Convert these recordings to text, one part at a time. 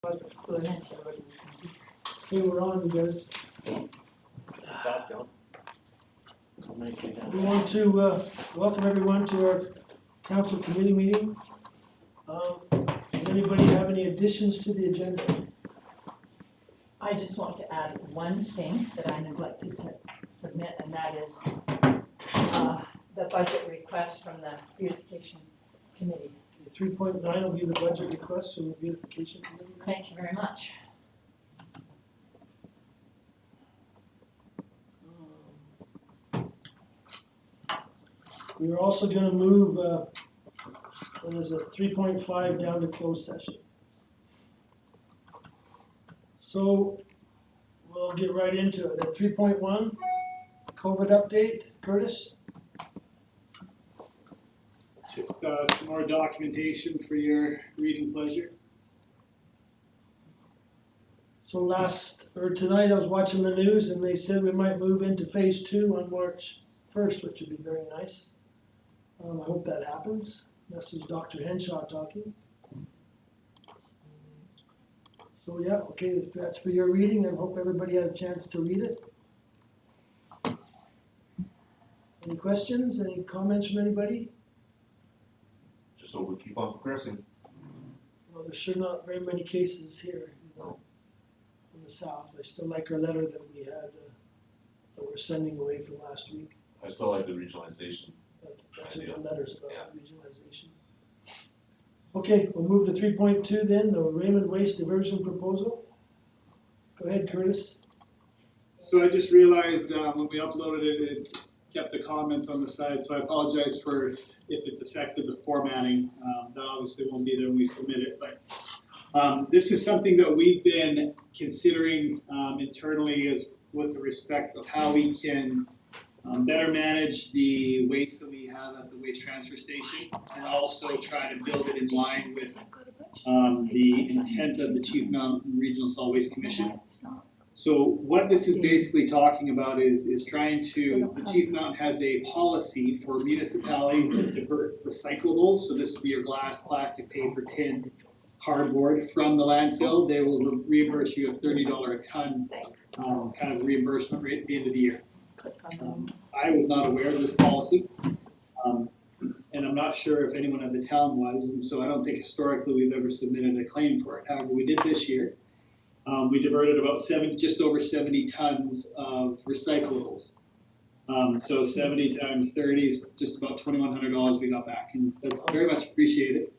wasn't cluing into everybody was gonna be. Hey, we're on, you guys. We want to welcome everyone to our council committee meeting. Does anybody have any additions to the agenda? I just want to add one thing that I neglected to submit, and that is the budget request from the beautification committee. 3.9 will be the budget request from the beautification committee. Thank you very much. We are also going to move, what is it, 3.5 down to closed session. So we'll get right into it. At 3.1, COVID update, Curtis? Just some more documentation for your reading pleasure. So tonight I was watching the news and they said we might move into phase 2 on March 1st, which would be very nice. I hope that happens. This is Dr. Henshaw talking. So yeah, okay, that's for your reading. I hope everybody had a chance to read it. Any questions, any comments from anybody? Just so we keep on progressing. Well, there's sure not very many cases here, in the south. I still like our letter that we had, that we're sending away from last week. I still like the regionalization. That's what the letter's about, Yeah. regionalization. Okay, we'll move to 3.2 then, the Raymond Waste Diversion Proposal. Go ahead, Curtis. So I just realized when we uploaded it, it kept the comments on the side, so I apologize for if it's affected the formatting. That obviously won't be there when we submit it, but this is something that we've been considering internally as with the respect of how we can better manage the waste that we have at the waste transfer station, and also try to build it in line with the intent of the Chief Mountain Regional Solid Waste Commission. So what this is basically talking about is trying to, the Chief Mountain has a policy for municipalities that divert recyclables, so this would be your glass, plastic, paper, tin, cardboard from the landfill. They will reimburse you a $30 a ton kind of reimbursement rate at the end of the year. I was not aware of this policy, and I'm not sure if anyone at the town was, and so I don't think historically we've ever submitted a claim for it. However, we did this year. We diverted about just over 70 tons of recyclables. So 70 times 30 is just about $2,100 we got back, and that's very much appreciated.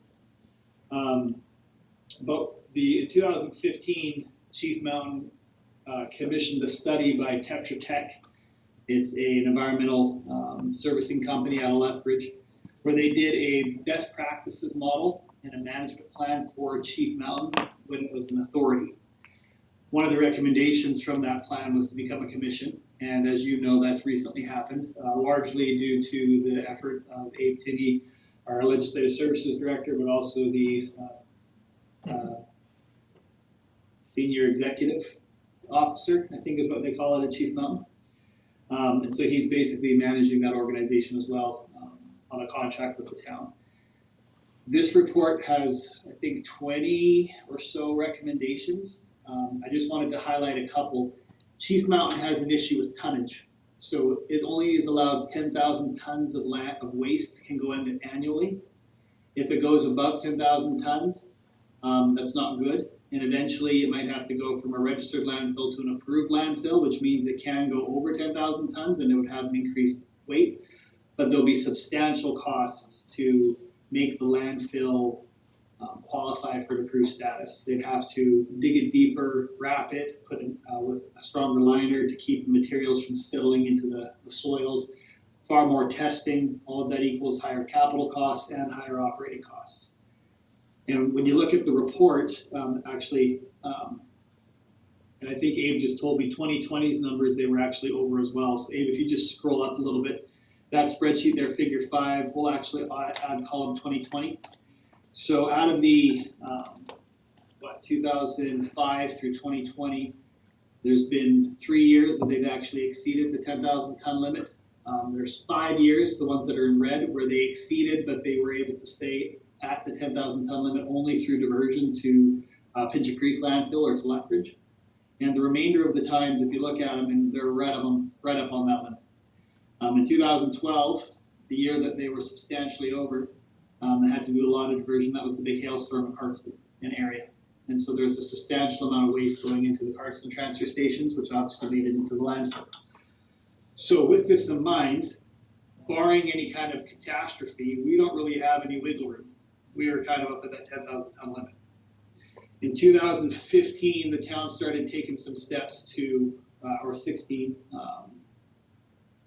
But in 2015, Chief Mountain commissioned a study by Tetra Tech. It's an environmental servicing company out of Lethbridge, where they did a best practices model and a management plan for Chief Mountain when it was an authority. One of the recommendations from that plan was to become a commission, and as you know, that's recently happened, largely due to the effort of Abe Tinney, our Legislative Services Director, but also the Senior Executive Officer, I think is what they call it at Chief Mountain. And so he's basically managing that organization as well on a contract with the town. This report has, I think, 20 or so recommendations. I just wanted to highlight a couple. Chief Mountain has an issue with tonnage. So it only is allowed 10,000 tons of waste can go in annually. If it goes above 10,000 tons, that's not good. And eventually it might have to go from a registered landfill to an approved landfill, which means it can go over 10,000 tons and it would have an increased weight. But there'll be substantial costs to make the landfill qualify for the approved status. They'd have to dig it deeper, wrap it, put it with a stronger liner to keep the materials from settling into the soils. Far more testing, all of that equals higher capital costs and higher operating costs. And when you look at the report, and I think Abe just told me 2020's numbers, they were actually over as well. So Abe, if you just scroll up a little bit, that spreadsheet there, figure 5, we'll actually add column 2020. So out of the 2005 through 2020, there's been 3 years that they've actually exceeded the 10,000 ton limit. There's 5 years, the ones that are in red, where they exceeded, but they were able to stay at the 10,000 ton limit only through diversion to Pigeon Creek landfill or to Lethbridge. And the remainder of the times, if you look at them, and they're right up on that limit. In 2012, the year that they were substantially over, they had to do a lot of diversion. That was the big hailstorm in Cardston and area. And so there's a substantial amount of waste going into the Cardston transfer stations, which obviously made it into the landfill. So with this in mind, barring any kind of catastrophe, we don't really have any wiggle room. We are kind of up at that 10,000 ton limit. In 2015, the town started taking some steps to, or 16,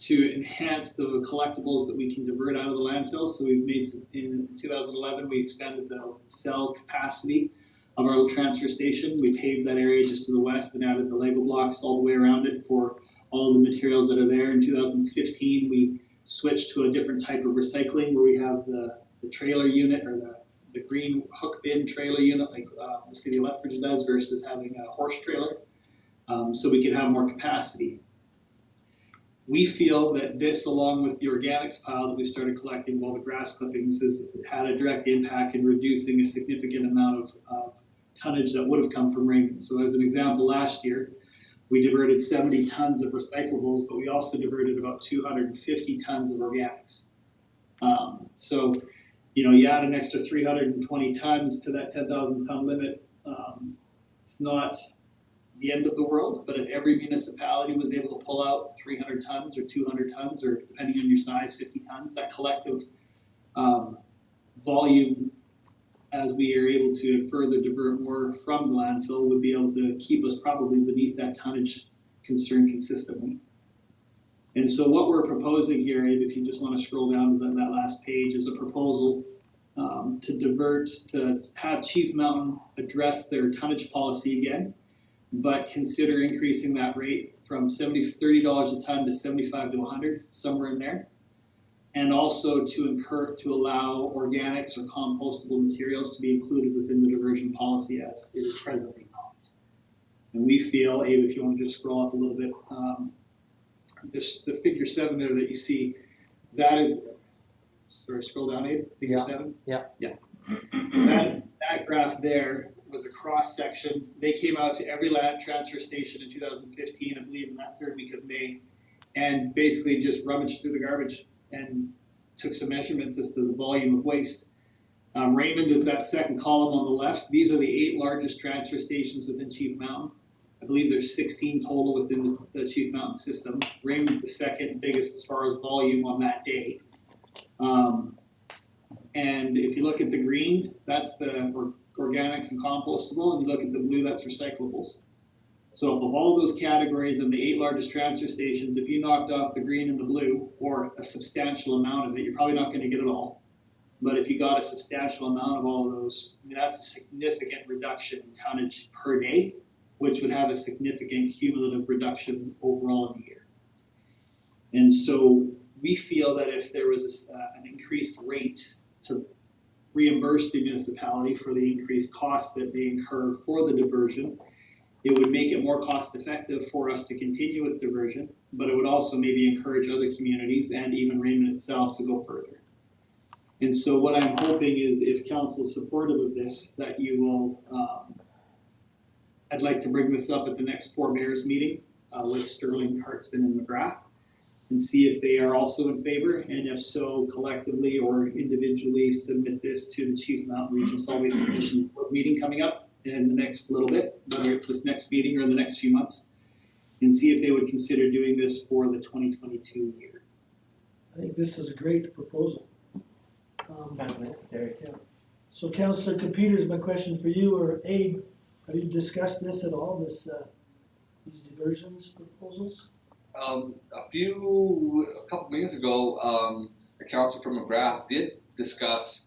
to enhance the collectibles that we can divert out of the landfill. So we've made some, in 2011, we expanded the cell capacity of our transfer station. We paved that area just to the west and added the Lego blocks all the way around it for all of the materials that are there. In 2015, we switched to a different type of recycling where we have the trailer unit or the green hook bin trailer unit like the city of Lethbridge does versus having a horse trailer, so we can have more capacity. We feel that this, along with the organics pile that we started collecting while the grass clippings, has had a direct impact in reducing a significant amount of tonnage that would have come from Raymond. So as an example, last year, we diverted 70 tons of recyclables, but we also diverted about 250 tons of organics. So, you know, you add an extra 320 tons to that 10,000 ton limit. It's not the end of the world, but if every municipality was able to pull out 300 tons or 200 tons, or depending on your size, 50 tons, that collective volume, as we are able to further divert more from the landfill, would be able to keep us probably beneath that tonnage concern consistently. And so what we're proposing here, Abe, if you just want to scroll down to that last page, is a proposal to have Chief Mountain address their tonnage policy again, but consider increasing that rate from $30 a ton to 75 to 100, somewhere in there. And also to allow organics or compostable materials to be included within the diversion policy as it is presently not. And we feel, Abe, if you want to just scroll up a little bit, the figure 7 there that you see, that is, sorry, scroll down, Abe, figure 7? Yeah. That graph there was a cross section. They came out to every land transfer station in 2015, I believe in that third week of May, and basically just rummaged through the garbage and took some measurements as to the volume of waste. Raymond is that second column on the left. These are the 8 largest transfer stations within Chief Mountain. I believe there's 16 total within the Chief Mountain system. Raymond's the second biggest as far as volume on that day. And if you look at the green, that's the organics and compostable, and you look at the blue, that's recyclables. So of all those categories in the 8 largest transfer stations, if you knocked off the green and the blue, or a substantial amount of it, you're probably not going to get it all. But if you got a substantial amount of all of those, I mean, that's a significant reduction in tonnage per day, which would have a significant cumulative reduction overall in the year. And so we feel that if there was an increased rate to reimburse the municipality for the increased costs that they incur for the diversion, it would make it more cost effective for us to continue with diversion, but it would also maybe encourage other communities and even Raymond itself to go further. And so what I'm hoping is, if council is supportive of this, that you will, I'd like to bring this up at the next 4 mayors meeting with Sterling, Cardston, and McGrath, and see if they are also in favor, and if so, collectively or individually submit this to the Chief Mountain Regional Solid Waste Commission meeting coming up in the next little bit, whether it's this next meeting or the next few months, and see if they would consider doing this for the 2022 year. I think this is a great proposal. Sounds necessary too. So Councillor Peters, my question for you, or Abe, have you discussed this at all, these diversions proposals? A couple meetings ago, the council from McGrath did discuss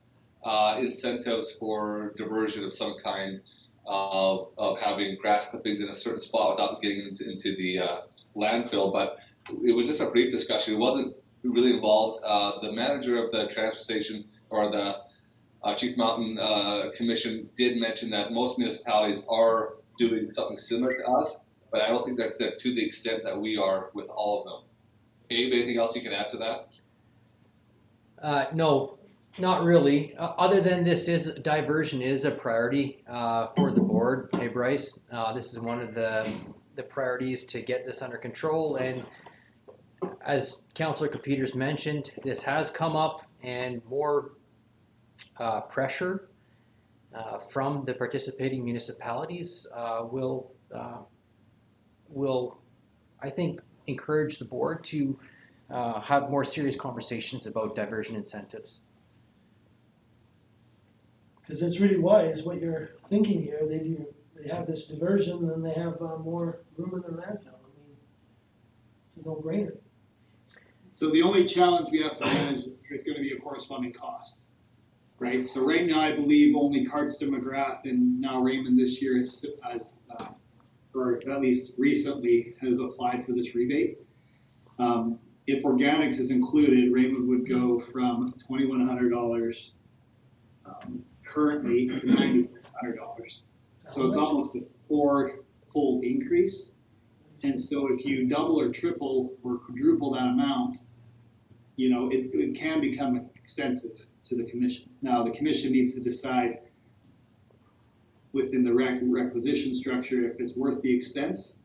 incentives for diversion of some kind, of having grass clippings in a certain spot without getting into the landfill. But it was just a brief discussion. It wasn't really involved. The manager of the transfer station, or the Chief Mountain Commission, did mention that most municipalities are doing something similar to us, but I don't think that they're to the extent that we are with all of them. Abe, anything else you can add to that? No, Not really, other than diversion is a priority for the board. Hey Bryce, this is one of the priorities to get this under control, and as Councillor Peters mentioned, this has come up, and more pressure from the participating municipalities will I think encourage the board to have more serious conversations about diversion incentives. Because it's really wise what you're thinking here. They have this diversion and they have more room in the landfill. I mean, it's a no-brainer. So the only challenge we have to manage is gonna be a corresponding cost, right? So right now, I believe only Cardston, McGrath, and now Raymond this year or at least recently, has applied for this rebate. If organics is included, Raymond would go from $2,100 currently to $9,100. So it's almost a four-fold increase. And so if you double or triple or quadruple that amount, you know, it can become expensive to the commission. Now, the commission needs to decide within the requisition structure if it's worth the expense,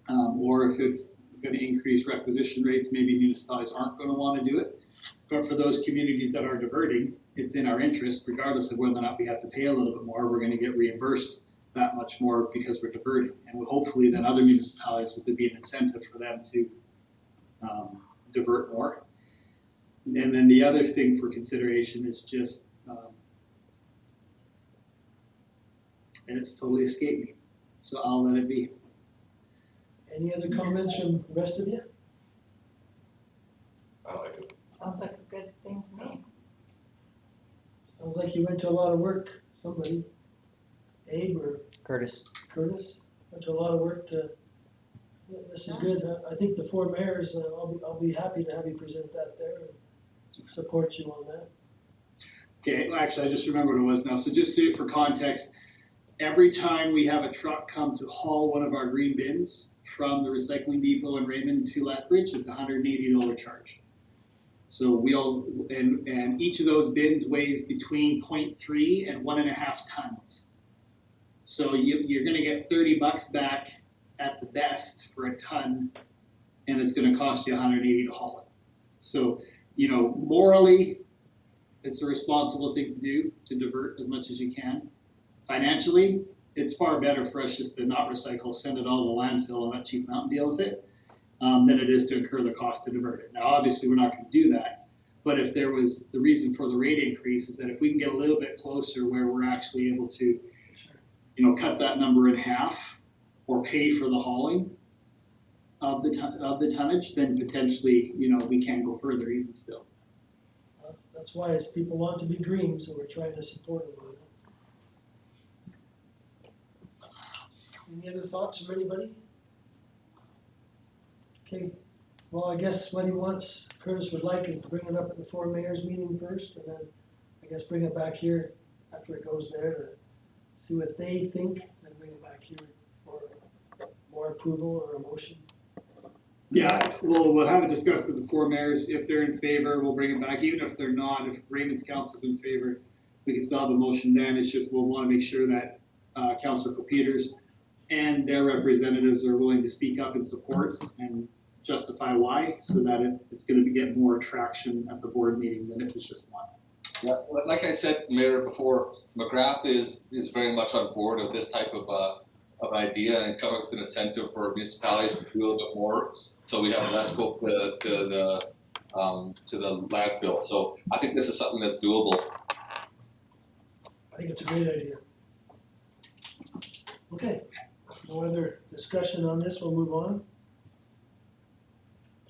or if it's going to increase requisition rates. Maybe municipalities aren't going to want to do it. But for those communities that are diverting, it's in our interest, regardless of whether or not we have to pay a little bit more, we're going to get reimbursed that much more because we're diverting. And hopefully then other municipalities, would be an incentive for them to divert more. And then the other thing for consideration is just, and it's totally escaped me, so I'll let it be. Any other comments from the rest of you? I like it. Sounds like a good thing to me. Sounds like you went to a lot of work, somebody, Abe or Curtis. Curtis, went to a lot of work to, this is good. I think the four mayors, I'll be happy to have you present that there and support you on that. Okay, well, actually, I just remembered what it was now. So just say it for context, every time we have a truck come to haul one of our green bins from the recycling depot in Raymond to Lethbridge, it's a $180 charge. So and each of those bins weighs between 0.3 and 1.5 tons. So you're gonna get $30 back at the best for a ton, and it's gonna cost you $180 to haul it. So, you know, morally, it's a responsible thing to do, to divert as much as you can. Financially, it's far better for us just to not recycle, send it all to the landfill and let Chief Mountain deal with it, than it is to incur the cost to divert it. Now, obviously, we're not gonna do that, but if there was, the reason for the rate increase is that if we can get a little bit closer where we're actually able to, you know, cut that number in half or pay for the hauling of the tonnage, then potentially, you know, we can go further even still. That's why as people want to be green, so we're trying to support them. Any other thoughts from anybody? Okay, well, I guess what Curtis would like is to bring it up at the four mayors meeting first, and then I guess bring it back here after it goes there to see what they think, then bring it back here for more approval or a motion. Yeah, we'll have it discussed with the four mayors. If they're in favor, we'll bring it back. Even if they're not, if Raymond's council is in favor, we can still have a motion then. It's just we'll want to make sure that Councillor Peters and their representatives are willing to speak up in support and justify why, so that it's going to get more traction at the board meeting than if it's just one. Yeah, like I said, Mayor, before, McGrath is very much on board of this type of idea and come up with an incentive for municipalities to do a little bit more, so we have less go to the landfill. So I think this is something that's doable. I think it's a great idea. Okay, no other discussion on this, we'll move on.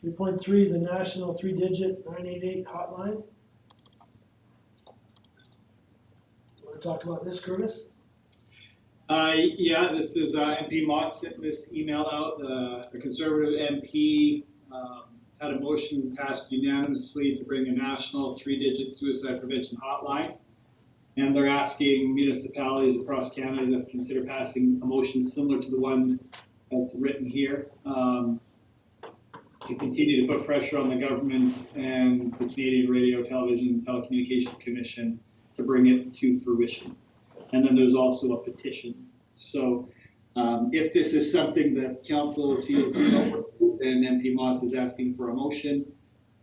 3.3, the national 3-digit 988 hotline. Want to talk about this, Curtis? Yeah, this is MP Mott sent this email out. The Conservative MP had a motion passed unanimously to bring a national 3-digit suicide prevention hotline. And they're asking municipalities across Canada to consider passing a motion similar to the one that's written here. to continue to put pressure on the government and the Canadian Radio, Television, and Telecommunications Commission to bring it to fruition. And then there's also a petition. So if this is something that council feels is not, then MP Motts is asking for a motion,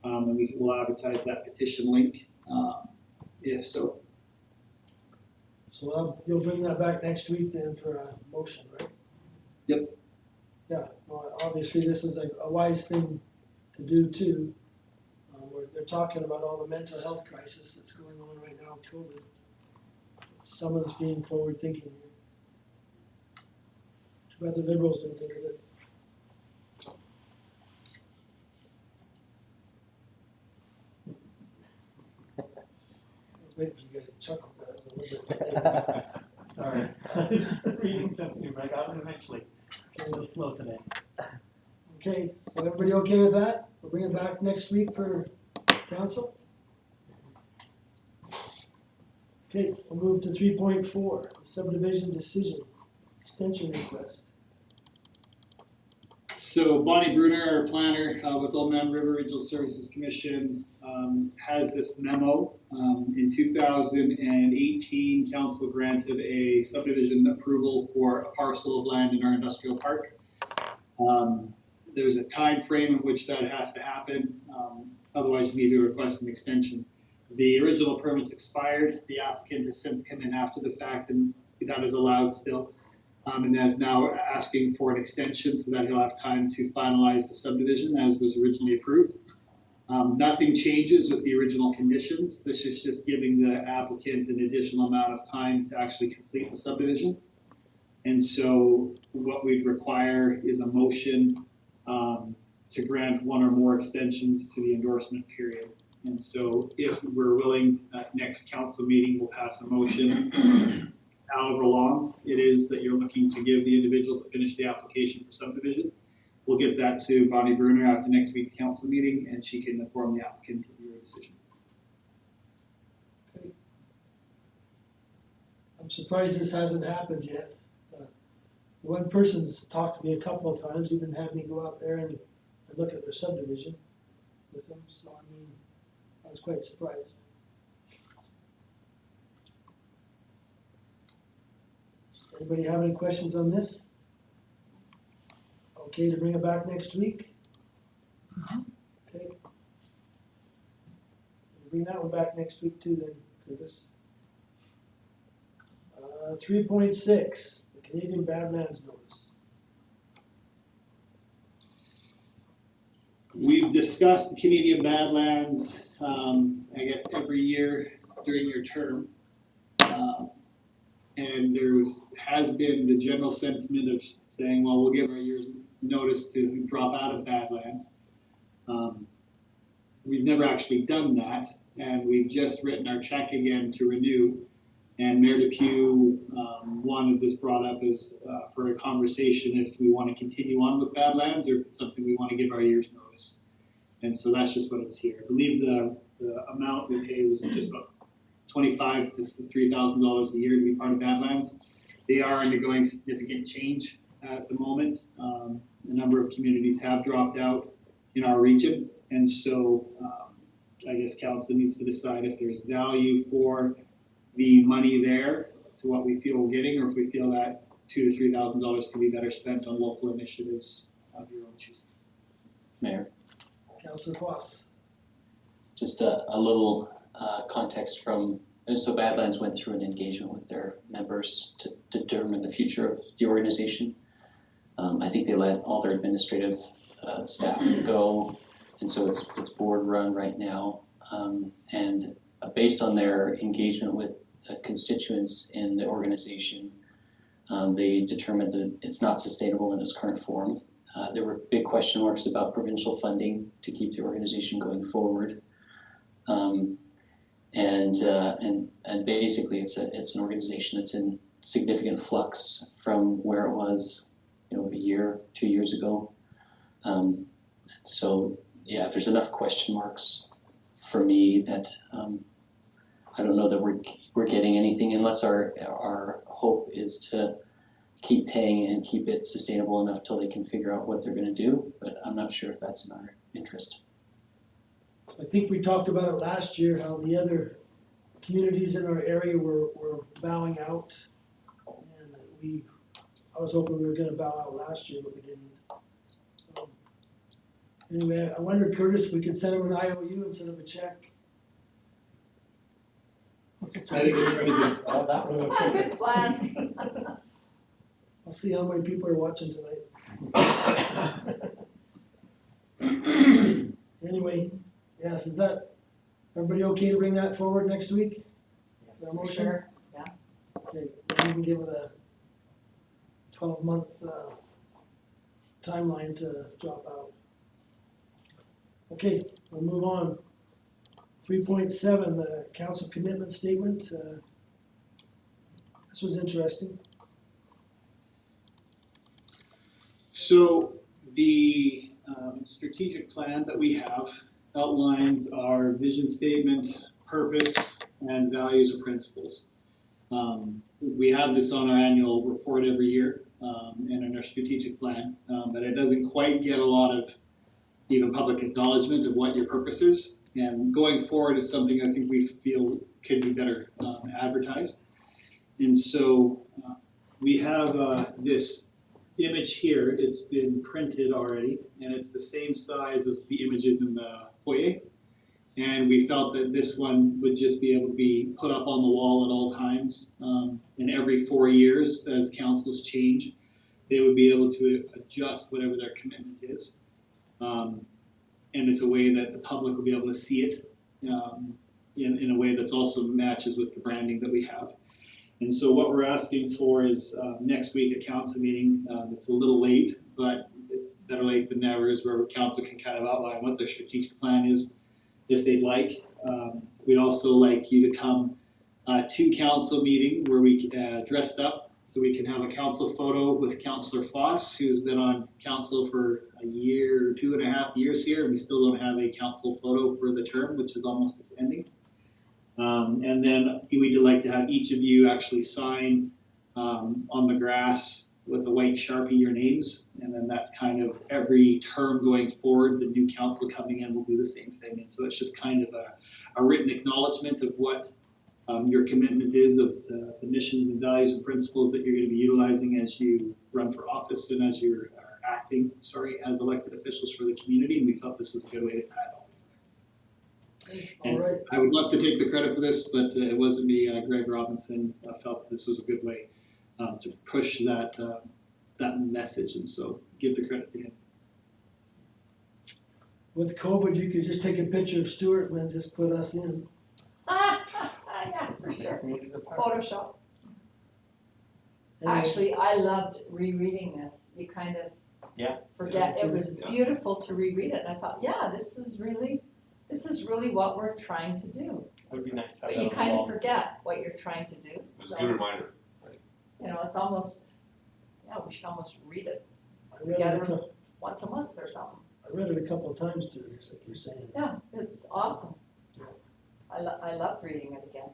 and we will advertise that petition link, if so. So you'll bring that back next week then for a motion, right? Yep. Yeah, well, obviously this is a wise thing to do too. They're talking about all the mental health crisis that's going on right now with COVID. Someone's being forward thinking here. Too bad the Liberals didn't think of it. I was waiting for you guys to chuckle, but it was a little bit. Sorry, I was reading something, but I got it eventually. A little slow today. Okay, so everybody okay with that? We'll bring it back next week for council. Okay, we'll move to 3.4, the subdivision decision, extension request. So Bonnie Bruner, our planner with Old Man River Regional Services Commission, has this memo. In 2018, council granted a subdivision approval for a parcel of land in our industrial park. There's a time frame in which that has to happen. Otherwise, you need to request an extension. The original permit's expired. The applicant has since come in after the fact, and that is allowed still. And is now asking for an extension so that he'll have time to finalize the subdivision as was originally approved. Nothing changes with the original conditions. This is just giving the applicant an additional amount of time to actually complete the subdivision. And so what we'd require is a motion to grant one or more extensions to the endorsement period. And so if we're willing, at next council meeting, we'll pass a motion however long it is that you're looking to give the individual to finish the application for subdivision. We'll get that to Bonnie Bruner after next week's council meeting, and she can inform the applicant of your decision. Okay. I'm surprised this hasn't happened yet. One person's talked to me a couple of times, even had me go out there and look at their subdivision with them, so I mean, I was quite surprised. Anybody have any questions on this? Okay to bring it back next week? Okay. We'll bring that one back next week too then, Curtis. 3.6, the Canadian Badlands Notice. We've discussed the Canadian Badlands, I guess, every year during your term. And has been the general sentiment of saying, well, we'll give our year's notice to drop out of Badlands. We've never actually done that, and we've just written our check again to renew. And Mayor Depew wanted this brought up as for a conversation if we want to continue on with Badlands or if it's something we want to give our year's notice. And so that's just what it's here. I believe the amount we pay was just about $25,000 to $3,000 a year to be part of Badlands. They are undergoing significant change at the moment. A number of communities have dropped out in our region, and so I guess council needs to decide if there's value for the money there to what we feel we're getting, or if we feel that $2,000 to $3,000 can be better spent on local initiatives of your own choosing. Mayor, Councilor Foss. just a little context from, so Badlands went through an engagement with their members to determine the future of the organization. I think they let all their administrative staff go, and so it's board run right now. And based on their engagement with constituents in the organization, they determined that it's not sustainable in its current form. There were big question marks about provincial funding to keep the organization going forward. And basically it's an organization that's in significant flux from where it was, a year, 2 years ago. So yeah, there's enough question marks for me that I don't know that we're getting anything unless our hope is to keep paying and keep it sustainable enough till they can figure out what they're gonna do, but I'm not sure if that's in our interest. I think we talked about it last year, how the other communities in our area were bowing out. And I was hoping we were gonna bow out last year, but we didn't. Anyway, I wondered, Curtis, if we could send him an IOU instead of a check. I think it's pretty good. Oh, that would have been Good plan. I'll see how many people are watching tonight. Anyway, yes, is that, everybody okay to bring that forward next week? Is there a motion? Sure. Okay, then we can give it a 12-month timeline to drop out. Okay, we'll move on. 3.7, the council commitment statement. This was interesting. So the strategic plan that we have outlines our vision statement, purpose, and values or principles. We have this on our annual report every year and in our strategic plan, but it doesn't quite get a lot of even public acknowledgement of what your purpose is. And going forward is something I think we feel could be better advertised. And so we have this image here. It's been printed already, and it's the same size as the images in the foyer. And we felt that this one would just be able to be put up on the wall at all times. And every 4 years, as councils change, they would be able to adjust whatever their commitment is. And it's a way that the public will be able to see it in a way that's also matches with the branding that we have. And so what we're asking for is next week a council meeting. It's a little late, but it's better late than never, is where council can kind of outline what their strategic plan is if they'd like. We'd also like you to come to council meeting where we dressed up so we can have a council photo with Councillor Foss, who's been on council for a year or 2.5 years here. We still don't have a council photo for the term, which is almost ending. And then we'd like to have each of you actually sign on the grass with a white Sharpie your names. And then that's kind of every term going forward, the new council coming in will do the same thing. And so it's just kind of a written acknowledgement of what your commitment is, of the missions and values and principles that you're going to be utilizing as you run for office and as you're acting, as elected officials for the community. And we felt this was a good way to tie it all together. And All right. I would love to take the credit for this, but it wasn't me. Greg Robinson felt that this was a good way to push that message, and so give the credit to him. With COVID, you could just take a picture of Stuart and then just put us in. Yeah, for sure. me as a part. Photoshop. Anyway, Actually, I loved rereading this. You kind of Yeah. forget. Yeah, It was yeah. beautiful to reread it. And I thought, yeah, this is really what we're trying to do. It would be nice to have But that you on the kind of wall. forget what you're trying to do. It's a So, good reminder. it's almost, we should almost read it I read it together a couple, once a month or something. I read it a couple of times too, just like you're saying. Yeah, it's awesome. I loved reading it again.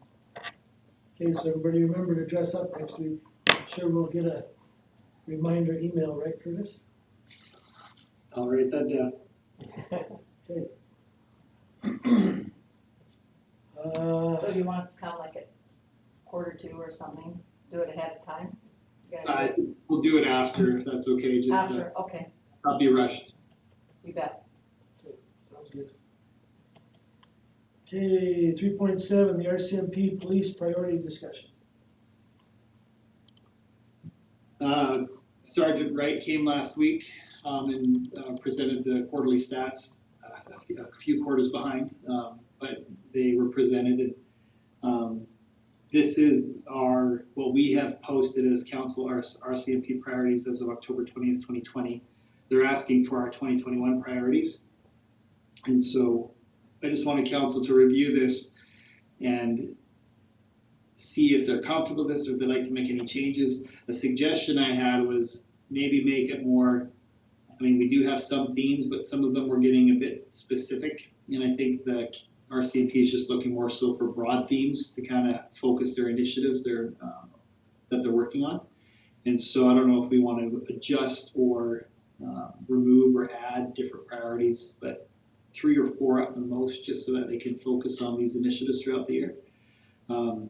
Okay, so everybody remember to dress up next week. I'm sure we'll get a reminder email, right, Curtis? I'll write that down. Okay. So do you want us to come like at 1:45 or something? Do it ahead of time? You gonna do We'll do it after, if that's okay. it Just after, okay, not be rushed. you bet. Sounds good. Okay, 3.7, the RCMP police priority discussion. Sergeant Wright came last week and presented the quarterly stats, a few quarters behind, but they were presented. This is what we have posted as council, our RCMP priorities as of October 20th, 2020. They're asking for our 2021 priorities. And so I just wanted council to review this and see if they're comfortable with this or if they'd like to make any changes. The suggestion I had was maybe make it more, we do have some themes, but some of them were getting a bit specific. And I think the RCMP is just looking more so for broad themes to kind of focus their initiatives that they're working on. And so I don't know if we want to adjust or remove or add different priorities, but 3 or 4 at the most, just so that they can focus on these initiatives throughout the year.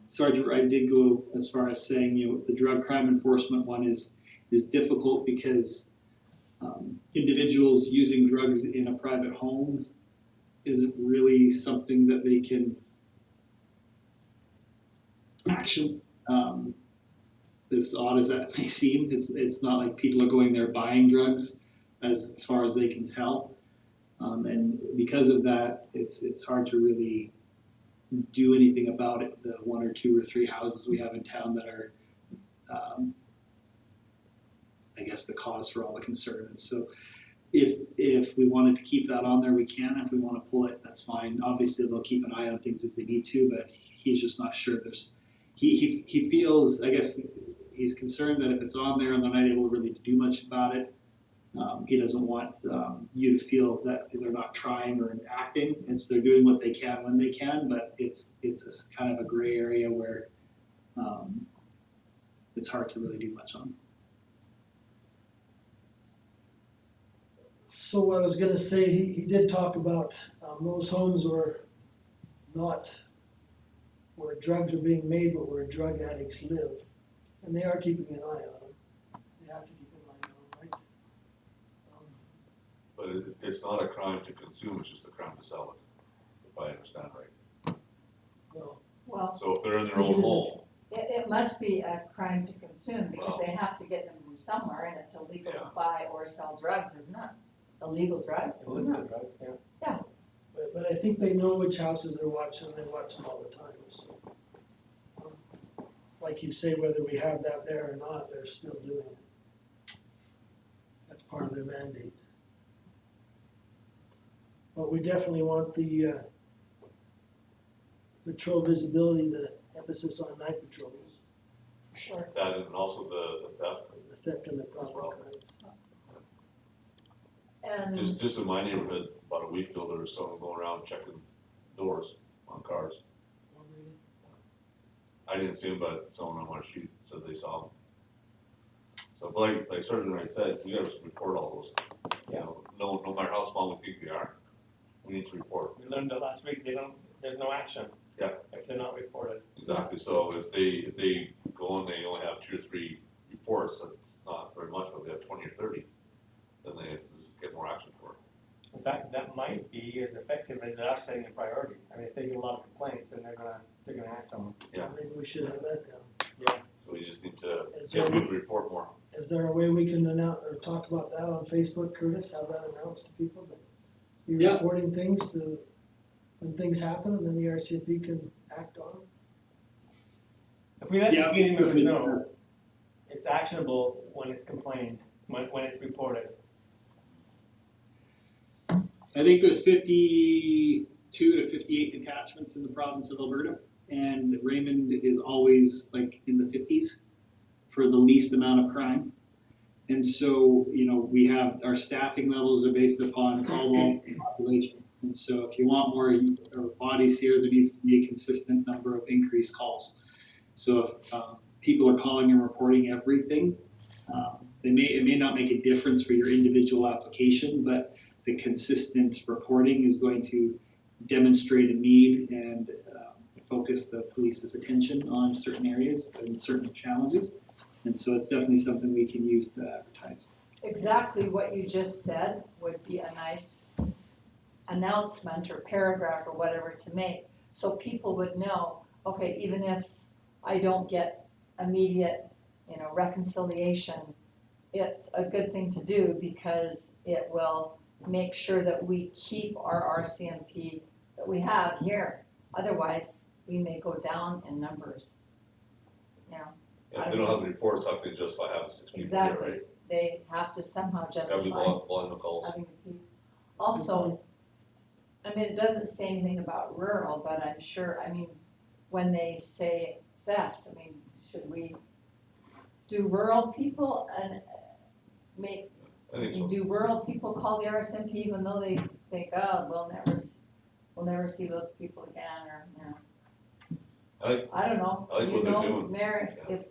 Sergeant, I did go as far as saying, the drug crime enforcement one is difficult because individuals using drugs in a private home isn't really something that they can action. As odd as that may seem, it's not like people are going there buying drugs, as far as they can tell, and because of that, it's hard to really do anything about it. The 1 or 2 or 3 houses we have in town that are, I guess, the cause for all the concern. And so, if we wanted to keep that on there, we can. If we want to pull it, that's fine. Obviously, they'll keep an eye on things as they need to, but he's just not sure. He feels, I guess, he's concerned that if it's on there and they're not able really to do much about it, he doesn't want you to feel that they're not trying or acting. They're doing what they can when they can, but it's a kind of a gray area where it's hard to really do much on. So I was gonna say, he did talk about those homes were not where drugs are being made, but where drug addicts live. And they are keeping an eye on them. They have to keep an eye on them, right? But it's not a crime to consume, it's just a crime to sell it, if I understand right. Well, So if they're in their own home, it must be a crime to consume because they have to get them from somewhere, and it's illegal to buy or sell drugs, isn't it? Illegal drugs, isn't it? Illicit drug, yeah. But I think they know which houses they're watching, they watch them all the time, so. Like you say, whether we have that there or not, they're still doing it. That's part of their mandate. But we definitely want the patrol visibility, the emphasis on night patrols, Sure. that and also the theft. the theft and the property well. crime. And Just in my neighborhood, about a week ago, there was someone going around checking doors on cars. I didn't see him, but someone on my street said they saw him. So, but like Sergeant Wright said, we gotta report all those. No matter how small we think we are, we need to report. We learned that last week, there's no action. Yeah. If they're not reported. Exactly, so if they go and they only have 2 or 3 reports, that's not very much, but they have 20 or 30, then they get more action for it. In fact, that might be as effective as us setting a priority. I mean, if they get a lot of complaints, then they're gonna act on them. Yeah. Maybe we should have that down. So we just need to Is get there- people to report more. Is there a way we can announce, or talk about that on Facebook, Curtis, have that announced to people, that you're Yeah. reporting things to, when things happen, and then the RCMP can act on them? If we let the Yeah, community members if we- know, it's actionable when it's complained, when it's reported. I think there's 52 to 58 detachments in the province of Alberta, and Raymond is always like in the 50s for the least amount of crime. And so, we have, our staffing levels are based upon all the population. And so if you want more bodies here, there needs to be a consistent number of increased calls. So if people are calling and reporting everything, it may not make a difference for your individual application, but the consistent reporting is going to demonstrate a need and focus the police's attention on certain areas and certain challenges. And so it's definitely something we can use to advertise. exactly what you just said would be a nice announcement or paragraph or whatever to make, so people would know, okay, even if I don't get immediate, reconciliation, it's a good thing to do because it will make sure that we keep our RCMP that we have here. Otherwise, we may go down in numbers. If they don't have the reports, how can they justify having 6 people here, Exactly. right? They have to somehow That'll be justify volume of calls. having the people. Also, it doesn't say anything about rural, but I'm sure, when they say theft, should we do rural people and make, I think so. do rural people call the RSMP even though they think, oh, we'll never see those people again, or, I I don't know. I like what they're doing. Mayor, if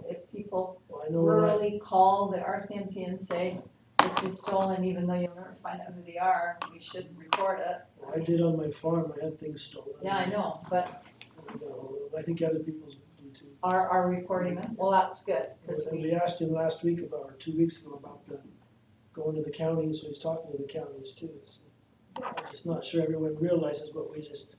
if people Well, I know when I, rurally call the RCMP and say, this was stolen, even though you'll never find out who they are, we should report it. I did on my farm, I had things stolen. Yeah, I know, but And, I think other people do too. are reporting them, well, that's good, because And we, we asked him last week about, or 2 weeks ago, about the, going to the counties, so he's talking to the counties too. So I'm just not sure everyone realizes what we just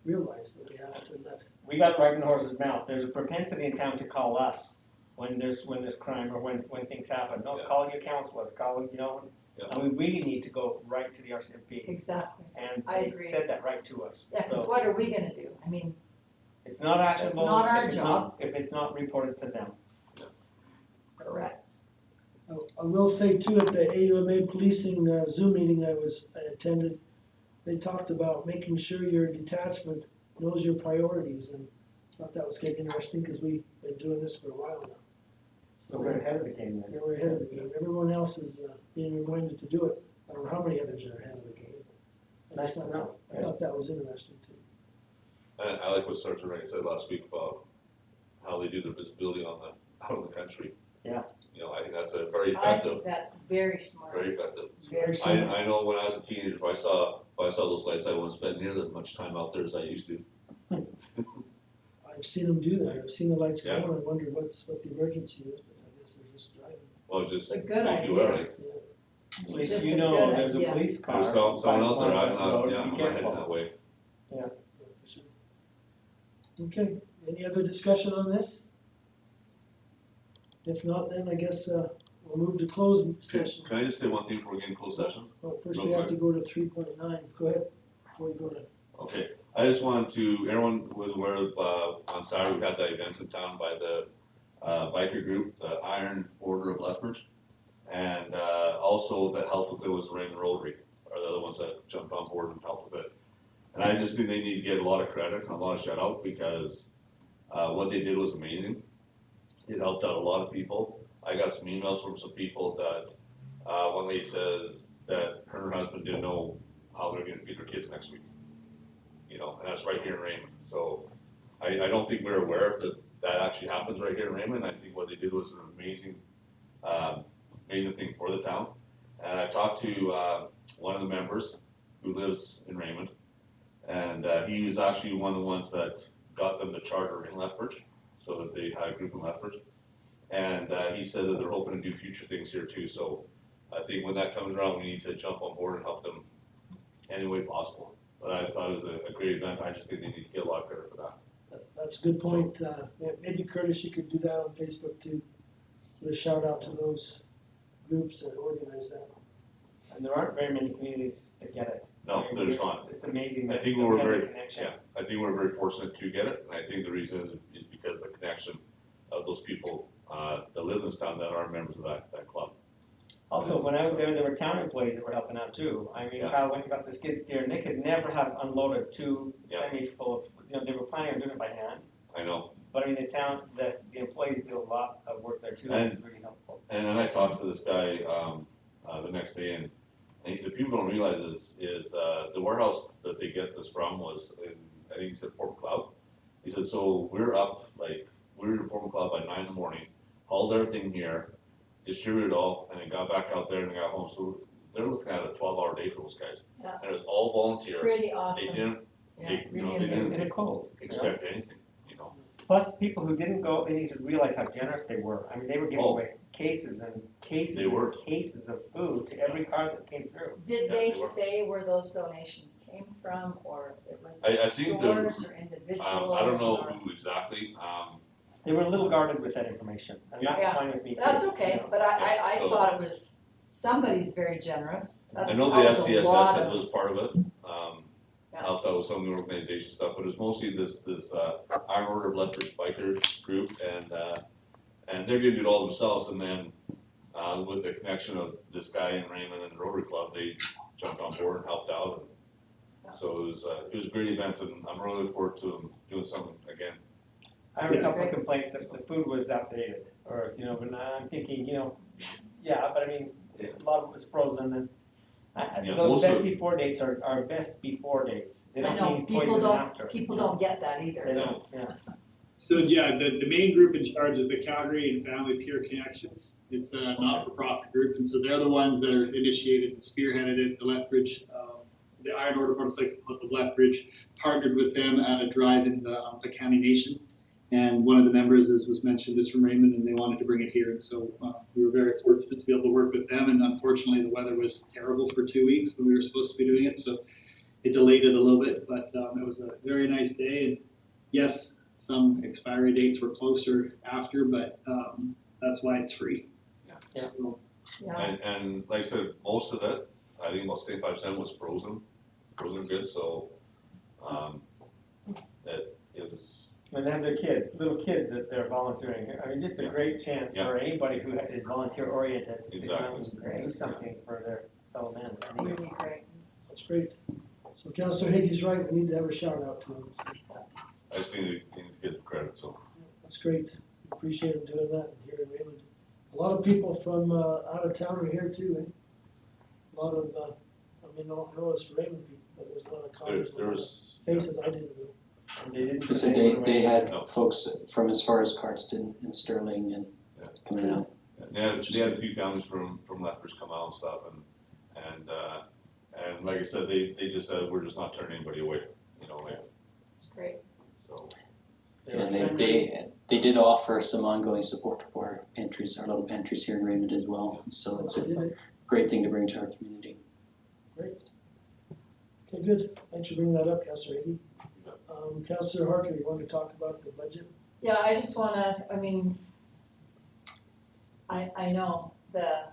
realized, that we have to let. We got right in the horse's mouth. There's a propensity in town to call us when there's crime or when things happen. No, Yeah. call your counselor, call, Yeah. and we really need to go right to the RCMP. exactly. And I they agree. said that right to us. Yeah, because So what are we gonna do? I mean, it's not actionable. not our if it's job. If it's not reported to them. correct. I will say too, at the AUMA policing Zoom meeting I attended, they talked about making sure your detachment knows your priorities, and I thought that was kind of interesting, because we've been doing this for a while now. So we're ahead of the game then. Yeah, we're ahead of the game. Everyone else is being reminded to do it. I don't know how many others are ahead of the game. I Nice just to thought, know. I thought that was interesting too. And I like what Sergeant Ray said last week about how they do their visibility out in the country. Yeah. I think that's a very I effective, think that's very smart, very effective. very I- smart. I know when I was a teenager, if I saw those lights, I wouldn't spend nearly as much time out there as I used to. I've seen them do that. I've seen the lights go Yeah. on. I wonder what the emergency is, but I guess they're just driving. Well, it's just. It's a good make you idea. aware, like, At least Just you a know good there's a idea. police car. There's someone out there, I'm not, yeah, Be I'm not heading careful. that way. Yeah, for sure. Okay, any other discussion on this? If not, then I guess we'll move to closed session. Can I just say one thing before we get in closed session? Oh, first real we have to go to 3.9. Go ahead, before you go to. Okay, I just wanted to, everyone was aware of, on Saturday, we had that event in town by the biker group, the Iron Order of Lethbridge. And also that helped with it was the Raymond Rotary, are the other ones that jumped on board and helped with it. And I just think they need to get a lot of credit and a lot of shout out, because what they did was amazing. It helped out a lot of people. I got some emails from some people that, one lady says that her and her husband didn't know how they're gonna feed their kids next week. And that's right here in Raymond. So I don't think we're aware that actually happens right here in Raymond. I think what they did was an amazing thing for the town. And I talked to one of the members who lives in Raymond, and he was actually one of the ones that got them the charter in Lethbridge, so that they had a group in Lethbridge. And he said that they're hoping to do future things here too. So I think when that comes around, we need to jump on board and help them any way possible. But I thought it was a great event. I just think they need to get a lot of credit for that. That's a good point. Maybe Curtis, you could do that on Facebook too. With a shout out to those groups that organize that. And there aren't very many communities that get it. No, there's not. It's amazing I that think we we're have the very, connection. I think we're very fortunate to get it, and I think the reason is because of the connection of those people that live in this town that are members of that club. Also, when I was there were town employees that were helping out too. I mean, Yeah. Kyle went and got the skid steer, and they could never have unloaded two Yeah. semis full of, they were planning on doing it by hand. I know. But I mean, the employees do a lot of work there too, and it's really helpful. And then I talked to this guy the next day, and he said, people don't realize is the warehouse that they get this from was in, I think he said Fort McLeod. He said, so we're up, we were in Fort McLeod by 9 in the morning, hauled everything here, distributed it all, and then got back out there and got home. So they're looking at a 12-hour day for those guys. Yeah. And it was all volunteer. Pretty They awesome, didn't yeah, they really didn't amazing. And it's cold. expect anything, Plus, people who didn't go, they need to realize how generous they were. I mean, they were giving Oh. away cases and cases They and were. cases of food to every car that came through. Did Yeah, they they were. say where those donations came from, or it was I the think stores or individuals? I don't know or- who exactly, They were a little guarded with that information, and that's Yeah. fine with me too. That's okay, you know. but I so- thought it was, somebody's very generous. I That's know the always a SCSS lot that of- was part of it, Yeah. helped out with some of the organization stuff, but it was mostly this Iron Order of Lethbridge biker group, and they're gonna do it all themselves, and then, with the connection of this guy in Raymond and the Rotary Club, they jumped on board and helped out, and so it was a great event, and I'm really looking forward to them doing something again. I heard a couple of Great. complaints that the food was outdated, or, but I'm thinking, yeah, but I mean, a lot of it was frozen, and Yeah, those most best of before dates are best before dates. They I don't know, mean people poison don't, after. people don't get that either. They don't, yeah. So yeah, the main group in charge is the Calgary and Family Peer Connections. It's a not-for-profit group, and so they're the ones that are initiated and spearheaded it. The Lethbridge, the Iron Order Motorcycle Club of Lethbridge partnered with them at a drive in the County Nation. And one of the members, as was mentioned, is from Raymond, and they wanted to bring it here. And so we were very fortunate to be able to work with them. And unfortunately, the weather was terrible for 2 weeks when we were supposed to be doing it. So it delayed it a little bit, but it was a very nice day. And yes, some expiry dates were closer after, but that's why it's free. Yeah. Yeah. So, Yeah, And like I said, most of it, I think about 75% was frozen goods, so, it was, And then the kids, little kids that they're volunteering. I mean, just a great chance Yeah. for anybody who is volunteer oriented to come Exactly. and do something for their fellow men. I think really great. That's great. So Councillor Hickey's right, we need to have a shout out to him. I just need to get the credit, so. That's great. Appreciate him doing that here in Raymond. A lot of people from out of town are here too, eh? A lot of, I mean, I don't know it's Raymond people, but there's a lot of comments, There was, faces I didn't know. And they didn't. They said they had No. folks from as far as Cardston and Sterling and Yeah. coming out. they had a few families from Lethbridge come out and stuff, and like I said, they just said, we're just not turning anybody away, you know, like, It's great. so. And they did offer some ongoing support for our pantries, our little pantries here in Raymond as well. So it's Did a they? great thing to bring to our community. Great. Okay, good. Thanks for bringing that up, Councillor Hickey. Councillor Harkin, you want to talk about the budget? Yeah, I just wanna, I mean, I know the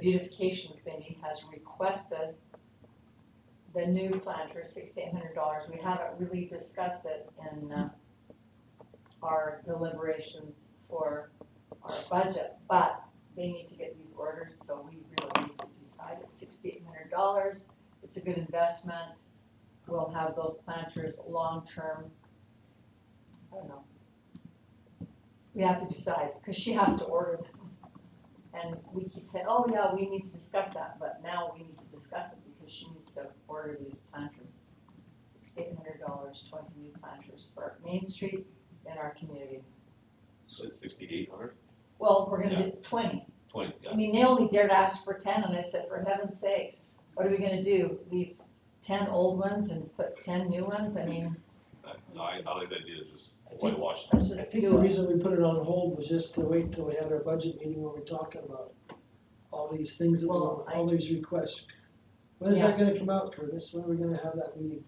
beautification committee has requested the new planter, $1,600. We haven't really discussed it in our deliberations for our budget, but they need to get these orders, so we really need to decide it's $6,800. It's a good investment. We'll have those planters long-term. I don't know. We have to decide, because she has to order them. And we keep saying, oh yeah, we need to discuss that, but now we need to discuss it because she needs to order these planters. $6,800, 20 new planters for Main Street in our community. So it's 6,800, Well, we're gonna do 20. 20, yeah. I mean, they only dared ask for 10, and I said, for heaven's sakes, what are we gonna do? Leave 10 old ones and put 10 new ones? I mean, No, I like the idea of just whitewash. let's I just think the do it. reason we put it on hold was just to wait until we had our budget meeting where we're talking about all these things, that Well, all these requests. When is that gonna come out, Curtis? When are we gonna have that meeting?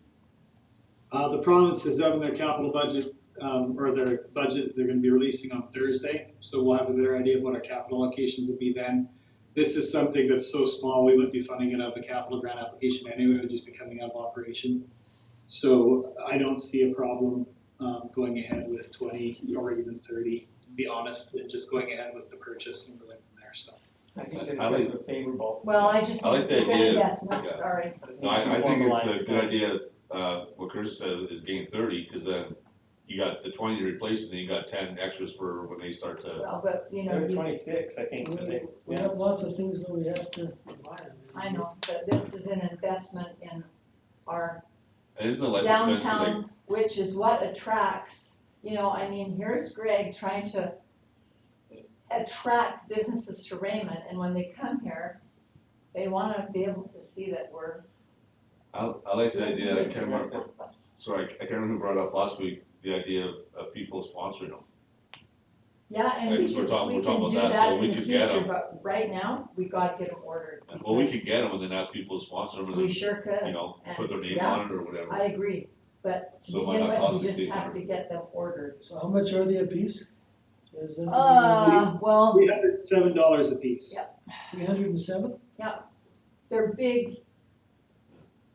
the province is having their capital budget, or their budget, they're gonna be releasing on Thursday. So we'll have a better idea of what our capital allocations will be then. This is something that's so small, we wouldn't be funding it out of a capital grant application anyway, it would just be coming out of operations. So I don't see a problem going ahead with 20 or even 30, to be honest, and just going ahead with the purchase and going from there, so. I think I like- it's favorable. Well, I just I like think it's a the good idea, investment, yeah. sorry. But it No, needs to be I think it's formalized. a good idea, what Chris said is gain 30, because then you got the 20 to replace, and then you got 10 extras for when they start to. Well, but, you know, They're you 26, I think, today. We have lots of things that we have to buy. I know, but this is an investment in our And isn't it less expensive, like, downtown, which is what attracts, you know, I mean, here's Greg trying to attract businesses to Raymond, and when they come here, they wanna be able to see that we're. I like the doing some idea, I good can't remember, stuff. sorry, I can't remember who brought it up last week, the idea of people sponsoring them. Yeah, and Right, we so we're can, talking- we we're talking can do about that, that so in we the could get future, 'em. but right now, we gotta get them ordered. Well, we because could get them and then ask people to sponsor them, and We then, sure could. you know, and- put their name yeah. on it or whatever. I agree, but to So it might begin not cost with, we just have $1,600. to get them ordered. So how much are they a piece? Is that Well, $307 a piece. Yeah. 307? they're big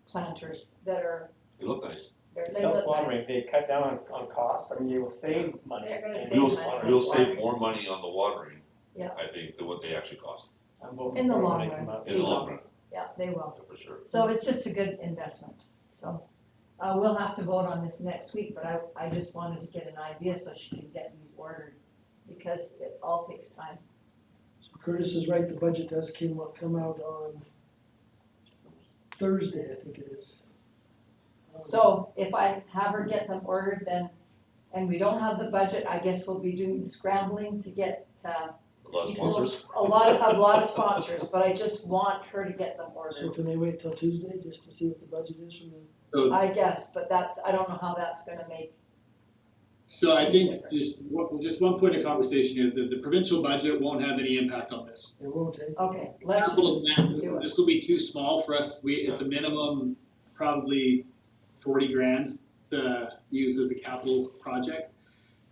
planters that are, They look nice. they look Self-watering, nice. they cut down on costs, I mean, you will save money. They're gonna and save We'll, money. we'll save more money on the watering, Yeah. I think, than what they actually cost, I'm voting In the for it when long they run. come up. in the long run, Yeah, they will. for sure. So it's just a good investment, so. We'll have to vote on this next week, but I just wanted to get an idea so she can get these ordered, because it all takes time. So Curtis is right, the budget does come out on Thursday, I think it is. So if I have her get them ordered, then and we don't have the budget, I guess we'll be doing scrambling to get, A lot of people- sponsors. a lot of sponsors, but I just want her to get them So ordered. can they wait till Tuesday just to see what the budget is from the? So, I guess, but I don't know how that's gonna make, so I think just one point of conversation here, the provincial budget won't have any impact on this. It won't take. okay, let's just, Capital do plan, it. this will be too small for us, it's a minimum, probably 40 grand to use as a capital project.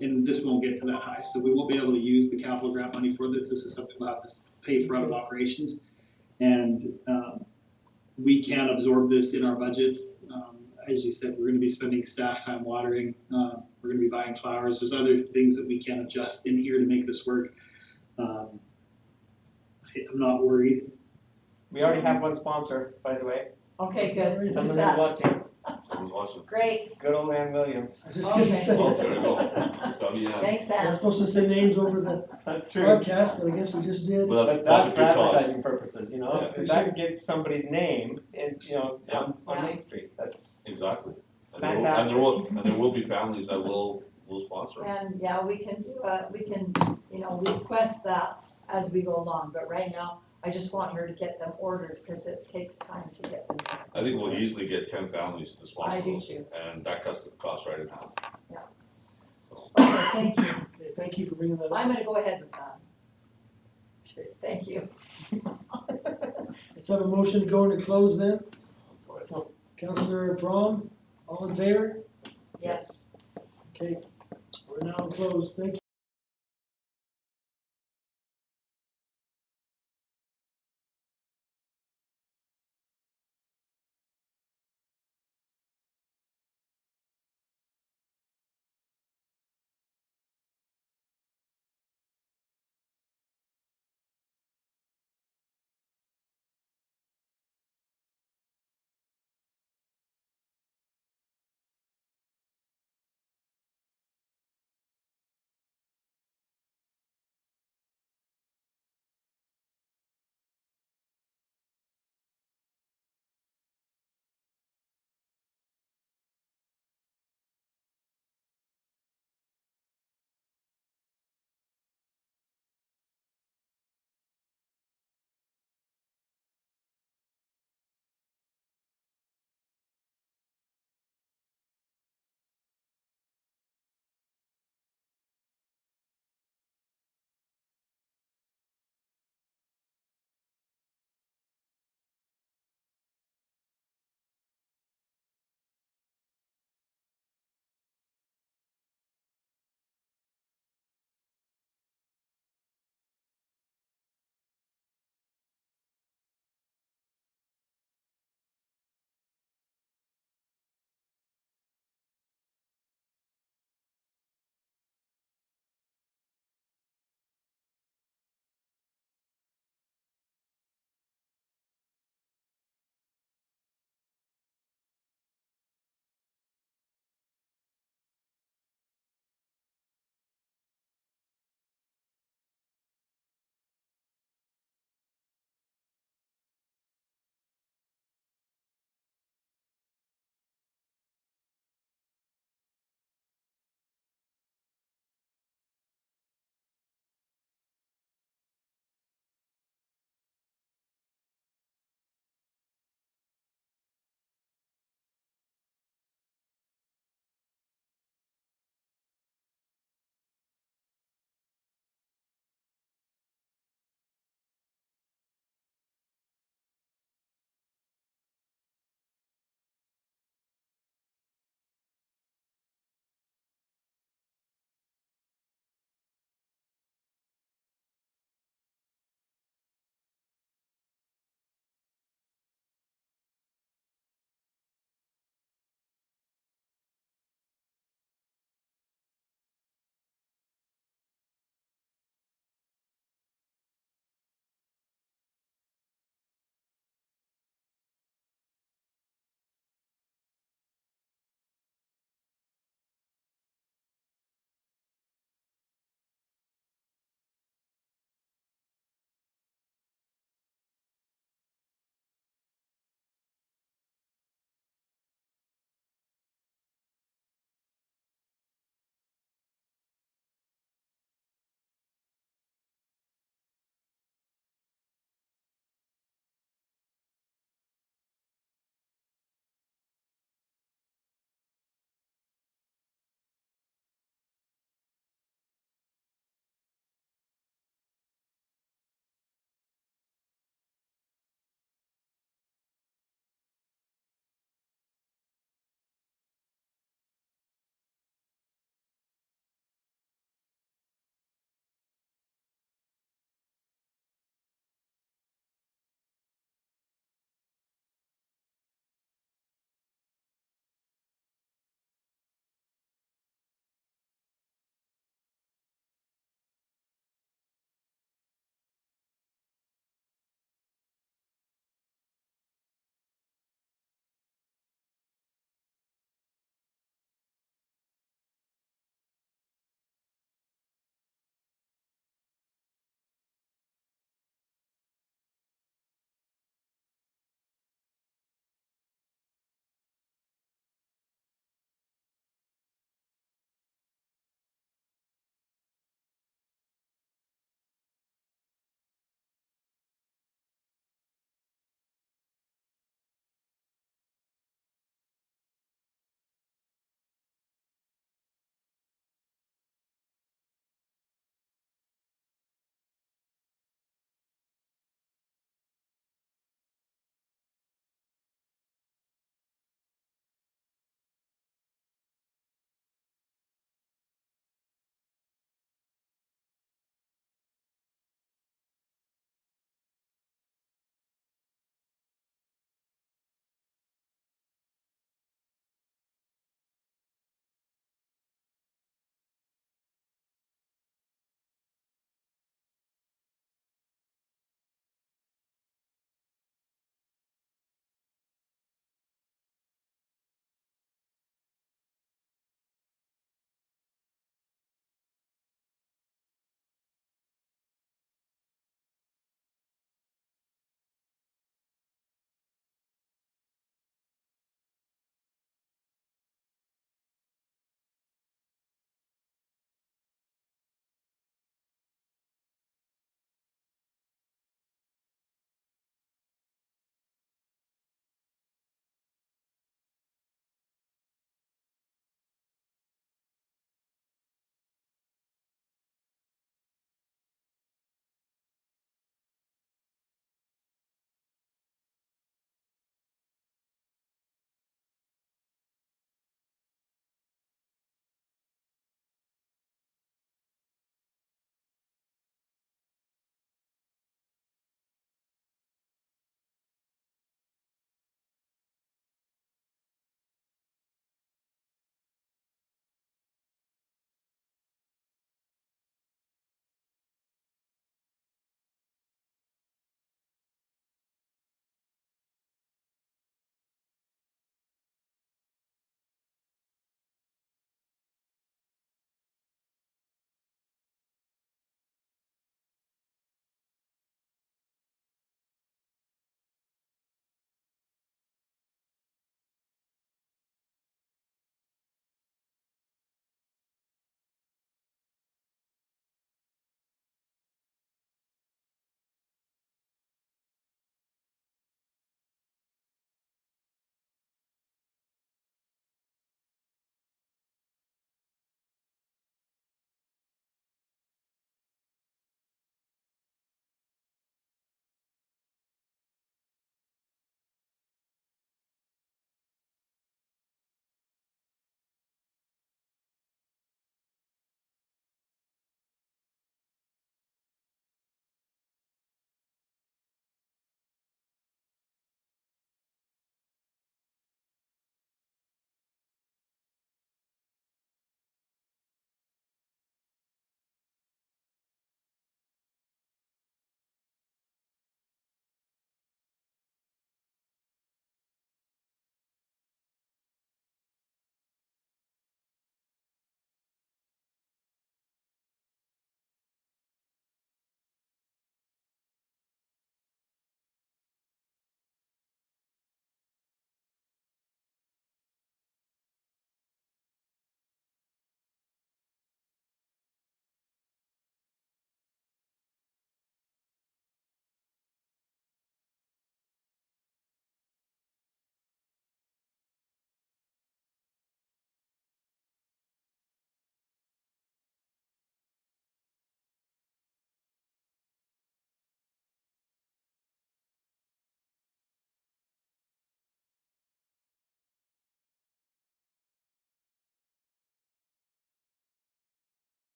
And this won't get to that high, so we won't be able to use the capital grant money for this, this is something we'll have to pay for out of operations. And, we can absorb this in our budget, as you said, we're gonna be spending staff time watering, we're gonna be buying flowers, there's other things that we can adjust in here to make this work. I'm not worried. We already have one sponsor, by the way. Okay, good, who's Someone who's that? watching, Someone's watching. Great, good old Ann Williams. I was just gonna Okay. say, Oh, it's there we go. It's gotta be, thanks, I'm Ann. supposed to say names over the True. broadcast, but I guess we just did. But But that's that's a for good cause. advertising purposes, you know, Yeah. if that gets somebody's name in, on Yeah. Main Street, that's, Exactly. And Fantastic. there will be families that will sponsor them. And yeah, we can request that as we go along, but right now, I just want her to get them ordered, because it takes time to get them. I think we'll easily get 10 families to I sponsor do those, too. and that cuts the cost right in half. Okay, thank you, Okay, thank you for bringing that up. I'm gonna go ahead with that, Okay, thank you. let's have a motion to go into close then. Councillor Fromm, all in favor? Yes. Okay, we're now closed, thank you.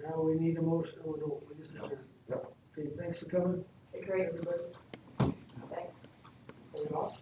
Now we need a motion, oh no, we just have to. Yep. Okay, thanks for coming. Great, everybody. Thanks. Hold it off.